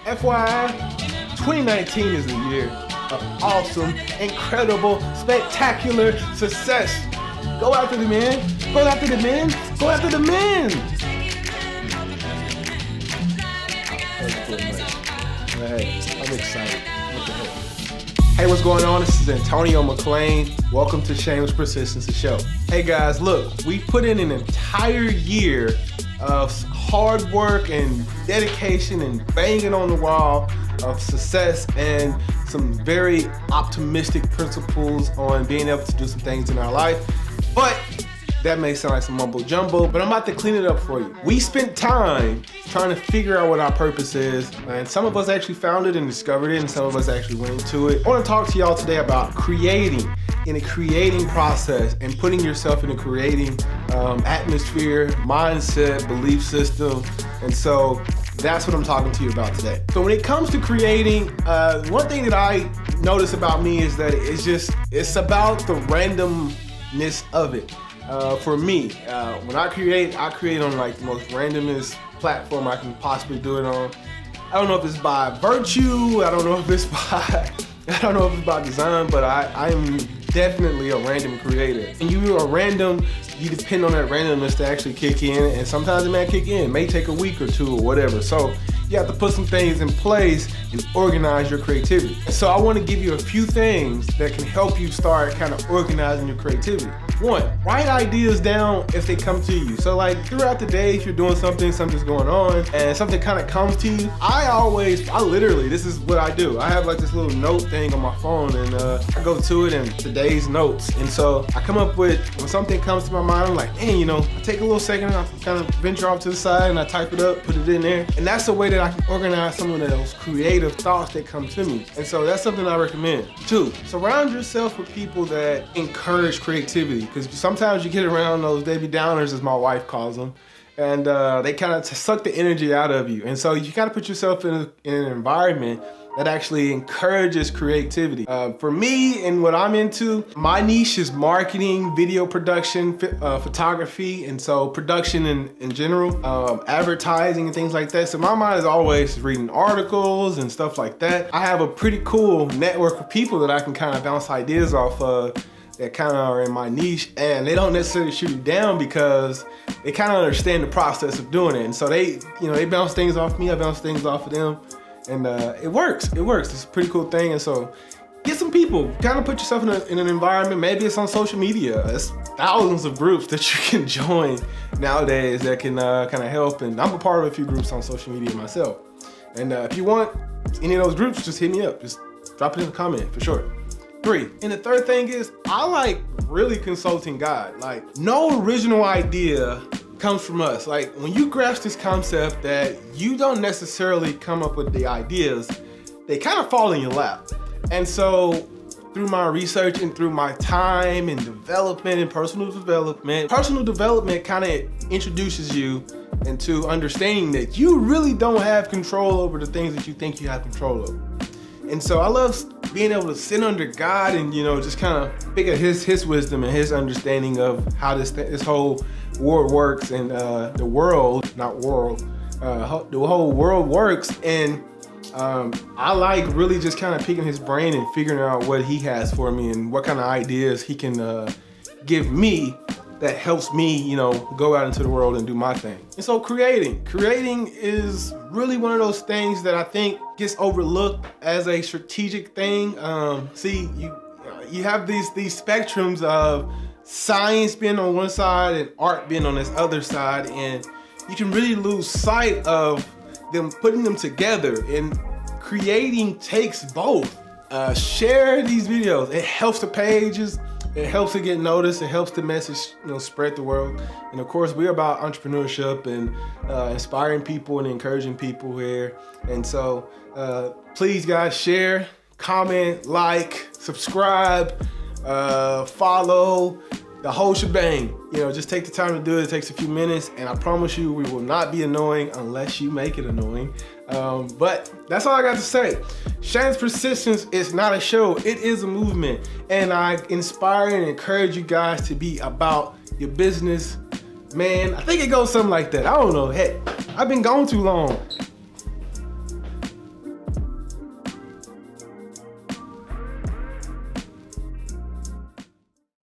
FYI, 2019 is a year of awesome, incredible, spectacular success. Go after the men. Go after the men. Go after the men. Hey, I'm excited. What the heck? Hey, what's going on? This is Antonio McLean. Welcome to Shameless Persistence, the show. Hey guys, look, we put in an entire year of hard work and dedication and banging on the wall of success and some very optimistic principles on being able to do some things in our life. But that may sound like some mumbo jumbo, but I'm about to clean it up for you. We spent time trying to figure out what our purpose is, and some of us actually found it and discovered it, and some of us actually went into it. I want to talk to y'all today about creating, in a creating process, and putting yourself in a creating atmosphere, mindset, belief system, and so that's what I'm talking to you about today. So when it comes to creating, one thing that I notice about me is that it's about the randomness of it. For me, when I create on like the most randomest platform I can possibly do it on. I don't know if it's by virtue, I don't know if it's by design, but I am definitely a random creator. And you are random, you depend on that randomness to actually kick in, and sometimes it may kick in. It may take a week or two or whatever. So you have to put some things in place and organize your creativity. So I want to give you a few things that can help you start kind of organizing your creativity. One, write ideas down if they come to you. So like throughout the day, if you're doing something's going on and something kind of comes to you, I literally, this is what I do. I have like this little note thing on my phone, and I go to it and today's notes. And so I come up with, when something comes to my mind, I'm like, man, I take a little second and I kind of venture off to the side and I type it up, put it in there. And that's the way that I can organize some of those creative thoughts that come to me. And so that's something I recommend. Two, surround yourself with people that encourage creativity, because sometimes you get around those Debbie Downers, as my wife calls them, and they kind of suck the energy out of you. And so you kind of put yourself in an environment that actually encourages creativity. For me and what I'm into, my niche is marketing, video production, photography, and so production in general, advertising and things like that. So my mind is always reading articles and stuff like that. I have a pretty cool network of people that I can kind of bounce ideas off of that kind of are in my niche, and they don't necessarily shoot it down because they kind of understand the process of doing it. And so they bounce things off me, I bounce things off of them. And it works. It's a pretty cool thing. And so get some people, kind of put yourself in an environment. Maybe it's on social media. There's thousands of groups that you can join nowadays that can kind of help. And I'm a part of a few groups on social media myself. And if you want any of those groups, just hit me up. Just drop it in the comment for sure. 3, and the third thing is, I like really consulting God. Like, no original idea comes from us. Like, when you grasp this concept that you don't necessarily come up with the ideas, they kind of fall in your lap. And so through my research and through my time and development and personal development kind of introduces you into understanding that you really don't have control over the things that you think you have control over. And so I love being able to sit under God and, just kind of pick at his wisdom and his understanding of how this whole world works, and the whole world works. And I like really just kind of picking his brain and figuring out what he has for me and what kind of ideas he can give me that helps me, go out into the world and do my thing. And so creating is really one of those things that I think gets overlooked as a strategic thing. See, you have these spectrums of science being on one side and art being on this other side, and you can really lose sight of them putting them together. And creating takes both. Share these videos. It helps the pages. It helps to get noticed. It helps the message, spread the world. And of course, we're about entrepreneurship and inspiring people and encouraging people here. And so, please, guys, share, comment, like, subscribe, follow, the whole shebang. Just take the time to do it. It takes a few minutes, and I promise you, we will not be annoying unless you make it annoying. But that's all I got to say. Shameless Persistence is not a show, it is a movement. And I inspire and encourage you guys to be about your business. Man, I think it goes something like that. I don't know, heck, I've been gone too long.